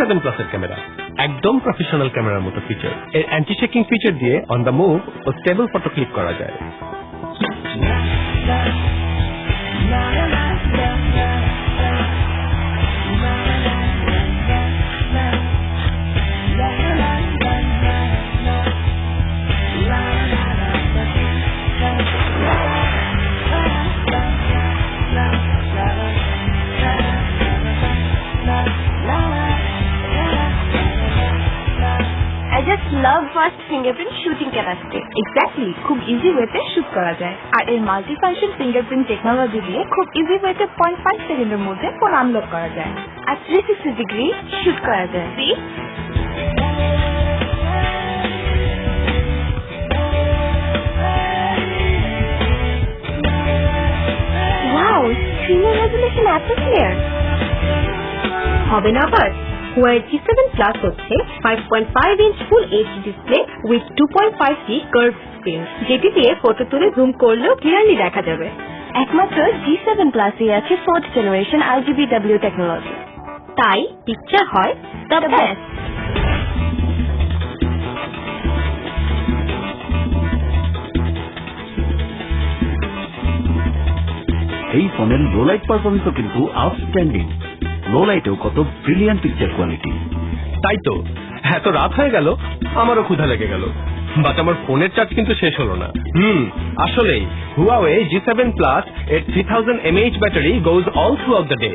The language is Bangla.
G7 Plus এর ক্যামেরা একদম প্রফেশনাল ক্যামেরার মতো ফিচার। এর অ্যান্টি শেকিং ফিচার দিয়ে অন দ্য মুভ ও স্টেবল ফটো ক্লিক করা যায়। I just love fast fingerprint shooting capacity. Exactly, খুব ইজি ওয়েতে শুট করা যায়। আর এর মাল্টিফাংশন ফিঙ্গারপ্রিন্ট টেকনোলজি দিয়ে খুব ইজি ওয়েতে 0.5 সেকেন্ডের মধ্যে ফোন আনলক করা যায়। আর 360 ডিগ্রি শুট করা যায়। See? Wow, screen resolution এত ক্লিয়ার। হবে না আবার? Huawei G7 Plus হচ্ছে 5.5 inch full HD display with 2.5D curved screen, যেটি দিয়ে ফটো তুলে জুম করলেও ক্লিয়ারলি দেখা যাবে। একমাত্র G7 Plus এ আছে 4th জেনারেশন RGBW টেকনোলজি। তাই পিকচার হয় দ্য বেস্ট। এই ফোনের লো লাইট পারফরমেন্সও কিন্তু আউটস্ট্যান্ডিং। লো লাইটেও কত ব্রিলিয়ান্ট পিকচার কোয়ালিটি। তাই তো, এত রাত হয়ে গেল, আমারও ক্ষুধা লেগে গেল, বাট আমার ফোনের চার্জ কিন্তু শেষ হলো না। আসলেই Huawei G7 Plus এর 3000 mAh battery goes all through out the day.